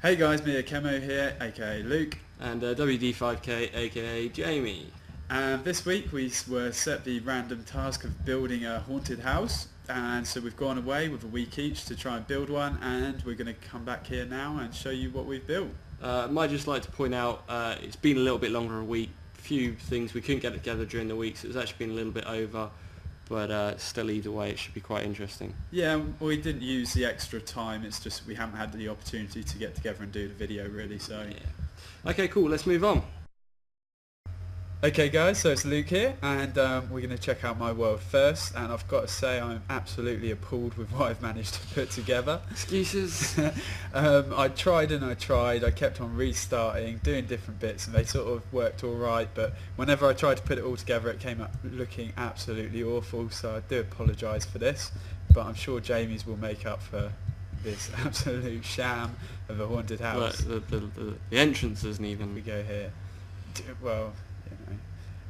Hey guys, Mia Chemo here, aka Luke, And WD5K, aka Jamie. and this week we were set the random task of building a haunted house, and so we've gone away with a week each to try and build one, and we're going to come back here now and show you what we've built. Might just like to point out it's been a little bit longer a week. Few things we couldn't get together during the week, so it's actually been a little bit over, but still either way it should be quite interesting. Yeah, we didn't use the extra time, it's just we haven't had the opportunity to get together and do the video really, so... Yeah. Okay, cool, let's move on. Okay guys, so it's Luke here, and we're going to check out my world first, and I've got to say I'm absolutely appalled with what I've managed to put together. Excuses. I tried and I tried, I kept on restarting, doing different bits, and they sort of worked alright, but whenever I tried to put it all together it came up looking absolutely awful, so I do apologise for this, but I'm sure Jamie's will make up for this absolute sham of a haunted house. But the entrance isn't even... We go here. Well...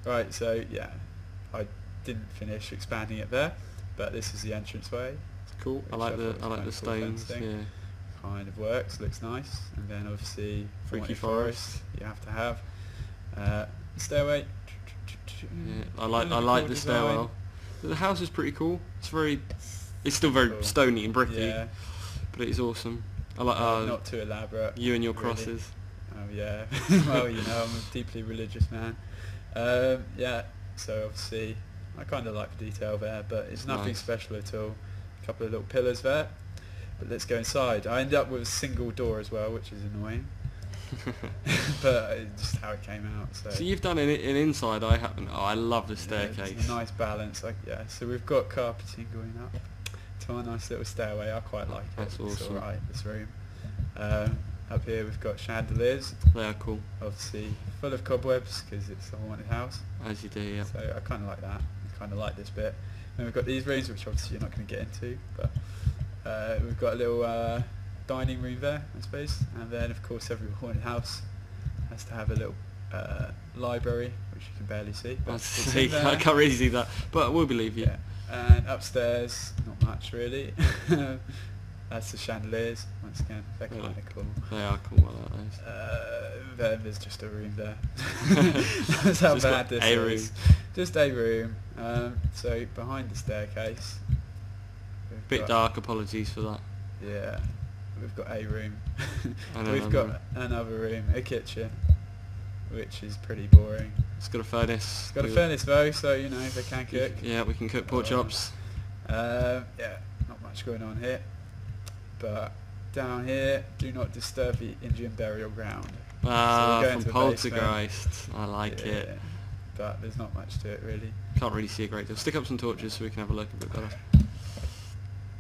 Right, so yeah, I didn't finish expanding it there, but this is the entranceway. It's cool. I like the stones. Yeah. Kind of works, looks nice, and then obviously Freaky Haunted Forest. you have to have stairway. Yeah, I like the stairwell. The house is pretty cool. It's still very Cool. stony and bricky, Yeah, but it is awesome. I like not too elaborate. you and your really. crosses. Oh yeah, well you know I'm a deeply religious man. Yeah, so obviously I kind of like the detail there, but it's nothing Nice. special at all. A couple of little pillars there, but let's go inside. I ended up with a single door as well, which is annoying, but it's just how it came out. So you've done an inside, I haven't. Oh, I love the staircase. It's a nice balance. Yeah, so we've got carpeting going up to our nice little stairway. I quite like it. That's It's awesome. alright, this room. Up here we've got chandeliers, They are cool, obviously full of cobwebs because it's a haunted house. as you do, yeah. So I kind of like that. I kind of like this bit. And we've got these rooms, which obviously you're not going to get into, but we've got a little dining room there, I suppose. And then, of course, every haunted house has to have a little library, which you can barely see. But it's in there. I can't really see that, but we'll believe you. Yeah. And upstairs, not much really. That's the chandeliers. Once again, they're kind of cool. They are cool, I like those. Then there's just a room there. That's how Just bad got this a is. room. Just a room. So behind the staircase, we've Bit got- dark, apologies for that. Yeah, we've got a room. And We've another got room. another room, a kitchen, which is pretty boring. It's got a furnace. It's got a furnace though, so you know they can cook. Yeah, we can cook pork chops. Yeah, not much going on here. But down here, do not disturb the Indian burial ground. Ah, So we're from going to a basement. Poltergeist. I like Yeah, it. but there's not much to it really. Can't really see a great deal. Stick up some torches so we can have a look a bit better.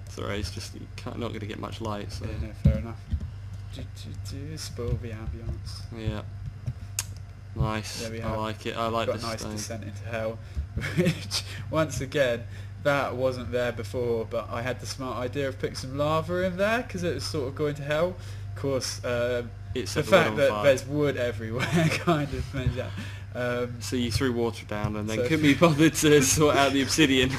Sorry, it's just not going to get much light, so... Yeah, no, fair enough. Spoil the ambience. Yeah. Nice. There we I have. like it. I like Got a the nice stone. descent into hell, which once again that wasn't there before, but I had the smart idea of putting some lava in there because it was sort of going to hell. Of course, It's the set the wood fact on that fire. there's wood everywhere kind of means that. So you threw water down and then So- couldn't be bothered to sort out the obsidian.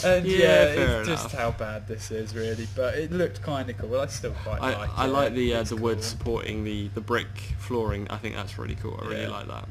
And Yeah, yeah, fair it's just enough. how bad this is really, but it looked kind of cool. I still quite like it. I like the It's wood cool. supporting the brick flooring. I think that's really cool. I really Yeah. like that.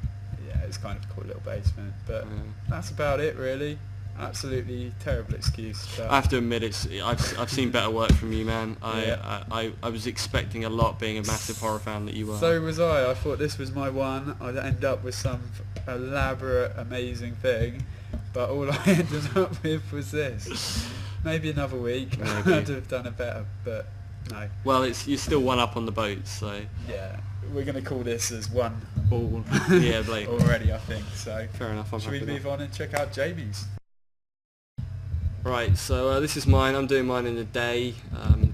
Yeah, it's kind of a cool little basement, but Yeah. that's about it really. Absolutely terrible excuse. But I have to admit, I've seen better work from you, man. Yeah. I was expecting a lot, being a massive horror fan that you were. So was I. I thought this was my one. I'd end up with some elaborate, amazing thing, but all I ended up with was this. Maybe another week. Maybe. I'd have done it better, but no. Well, you're still one up on the boat, so Yeah, we're going to call this as one all. Yeah, Blake. Already, I think. So, Fair enough. I'm should we happy with move on and check out Jamie's? Right, so this is mine. I'm doing mine in a day,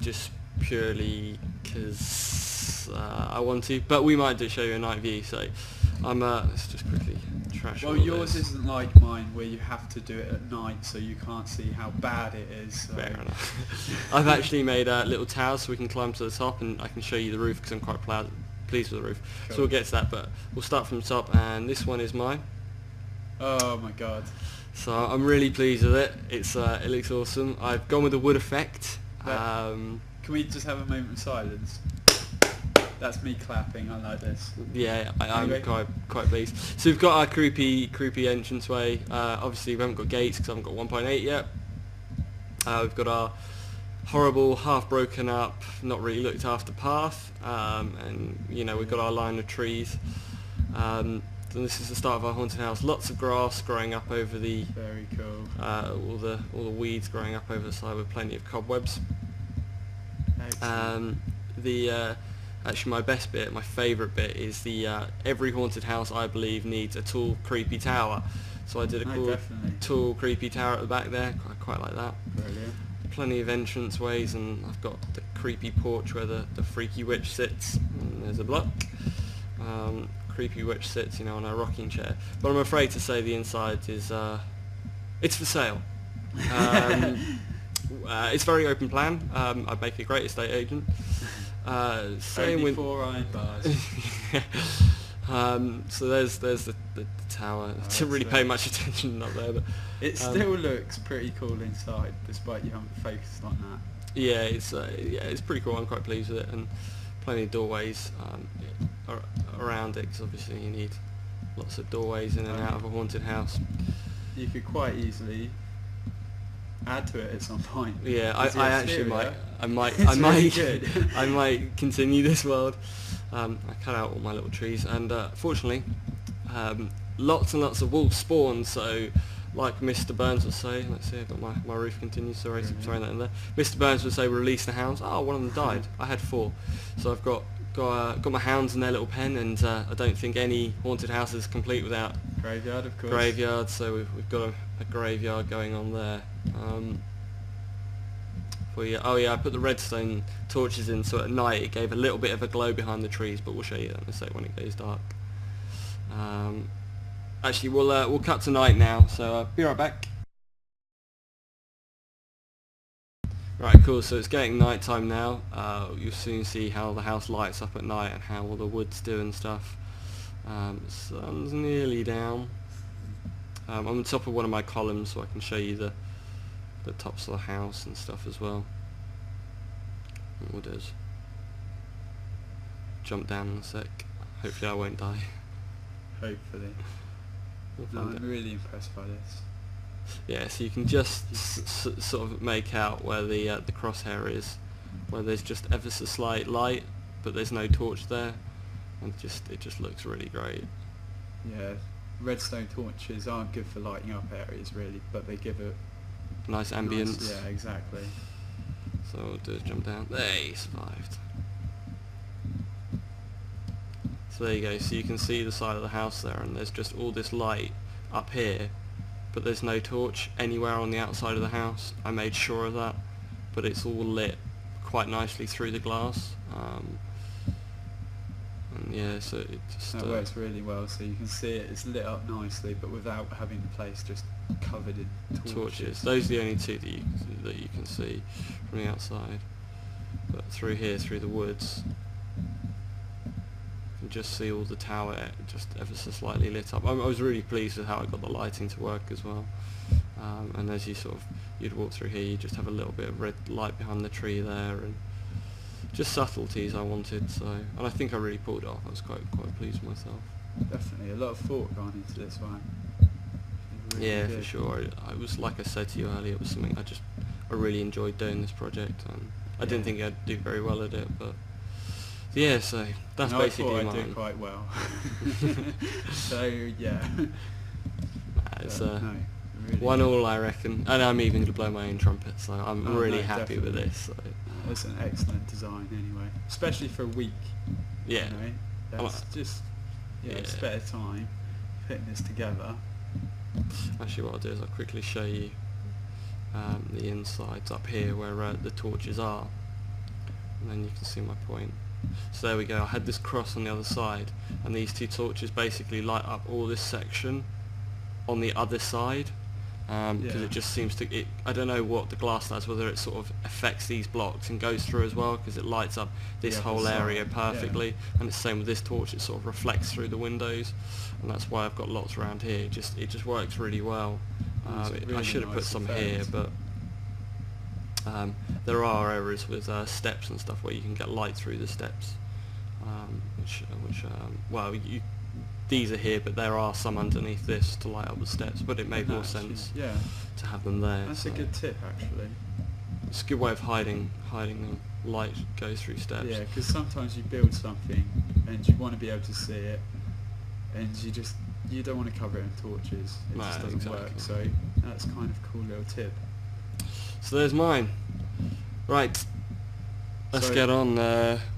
just purely because I want to. But we might show you a night view. So let's just quickly trash. Well, all yours this. isn't like mine, where you have to do it at night, so you can't see how bad it is. So. Fair enough. I've actually made a little tower so we can climb to the top, and I can show you the roof because I'm quite pleased with the roof. Cool. So we'll get to that, but we'll start from the top. And this one is mine. Oh my god. So I'm really pleased with it. It looks awesome. I've gone with the wood effect. Can we just have a moment of silence? That's me clapping. I like this. Yeah, I'm Anyway. quite pleased. So we've got our creepy entranceway. Obviously we haven't got gates because I haven't got 1.8 yet. We've got our horrible, half broken up, not really looked after path, and you know, we've got our line of trees. And this is the start of our haunted house. Lots of grass growing up over the Very cool. all the weeds growing up over the side with plenty of cobwebs. Excellent. Actually my best bit, my favourite bit is the every haunted house I believe needs a tall creepy tower. So I did a cool Definitely. tall creepy tower at the back there. I quite like that. Brilliant. Plenty of entrance ways, and I've got the creepy porch where the freaky witch sits. And there's a block. Creepy witch sits, you know, on a rocking chair. But I'm afraid to say the inside is it's for sale. It's very open plan. I'd make a great estate agent. Same Only with 4 iron bars. so there's the tower. I didn't really pay much attention up there, but It still looks pretty cool inside, despite you haven't focused on that. yeah, it's pretty cool. I'm quite pleased with it, and plenty of doorways around it, because obviously you need lots of doorways in and out of a haunted house. You could quite easily add to it at some point. Yeah, Because the I actually exterior, might it's really good. I might continue this world. I cut out all my little trees, and fortunately lots and lots of wolves spawn, so like Mr. Burns would say, let's see, I've got my roof continues, sorry, Brilliant. throwing that in there. Mr. Burns would say release the hounds. Oh, one of them died. I had 4. So I've got my hounds in their little pen, and I don't think any haunted house is complete without Graveyard, of course. graveyard, so we've got a graveyard going on there. Oh yeah, I put the redstone torches in, so at night it gave a little bit of a glow behind the trees, but we'll show you that in a sec when it goes dark. Actually, we'll cut to night now, so be right back. Right, cool, so it's getting night time now. You'll soon see how the house lights up at night and how all the wood's doing stuff. Sun's nearly down. I'm on top of one of my columns, so I can show you the tops of the house and stuff as well. What we'll do is jump down in a sec. Hopefully I won't die. Hopefully. We'll No, find I'm it. really impressed by this. Yeah, so you can just sort of make out where the crosshair is, where there's just ever so slight light, but there's no torch there, and it just looks really great. Yeah, redstone torches aren't good for lighting up areas really, but they give it Nice ambience. nice, yeah, exactly. So what we'll do is jump down. There, he survived. So there you go, so you can see the side of the house there, and there's just all this light up here, but there's no torch anywhere on the outside of the house. I made sure of that, but it's all lit quite nicely through the glass. And yeah, so it just That works really well, so you can see it's lit up nicely, but without having the place just covered in torches. Those are the only two that you can see from the outside. But through here, through the woods, you can just see all the tower just ever so slightly lit up. I was really pleased with how I got the lighting to work as well. And as you'd walk through here, you just have a little bit of red light behind the tree there, and just subtleties I wanted. So, and I think I really pulled it off. I was quite pleased with myself. Definitely, a lot of thought gone into this one. Really Yeah, good. for sure. I was, like I said to you earlier, it was something I really enjoyed doing this project, and I didn't think I'd do very well at it, but yeah, so that's And I basically thought I'd mine. do quite well. So yeah. It's No, really 1-1, I reckon, and I'm even going to blow my own trumpet, so I'm Oh, really no, happy with definitely. this. So It's an excellent design anyway, especially for a week. yeah, You know? That's just it's yeah. better time putting this together. actually what I'll do is I'll quickly show you the insides up here where the torches are, and then you can see my point. So there we go, I had this cross on the other side, and these 2 torches basically light up all this section on the other side, because Yeah. it just seems to, I don't know what the glass does, whether it sort of affects these blocks and goes through as well, because it lights up this The other whole area side, perfectly, and it's the same with this torch, it sort of reflects through the windows, and that's why I've got lots around here. It just works really well. It's a I really should have put nice some effect. here, but there are areas with steps and stuff where you can get light through the steps, well, these are here, but there are some underneath this to light up the steps, but it made more Actually, sense yeah, to have them there. that's so a good tip actually. it's a good way of hiding them. Light goes through steps. Yeah, because sometimes you build something and you want to be able to see it, and you don't want to cover it in torches. It No, just doesn't exactly. work. So that's kind of a cool little tip. So there's mine. Right, let's So- get on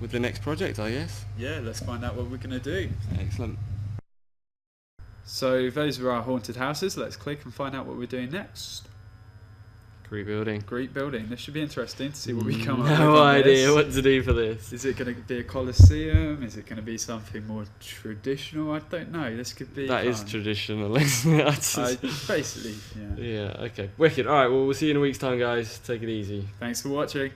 with the next project, I guess. Yeah, let's find out what we're going to do. Excellent. So those were our haunted houses. Let's click and find out what we're doing next. Great building. Great building. This should be interesting to see what we come up with. No on idea this. what to do for this. Is it going to be a coliseum? Is it going to be something more traditional? I don't know. This could be. That is fun. traditional, isn't it? I just- Basically, yeah. yeah, okay. Wicked. Alright, well, we'll see you in a week's time, guys. Take it easy. Thanks for watching.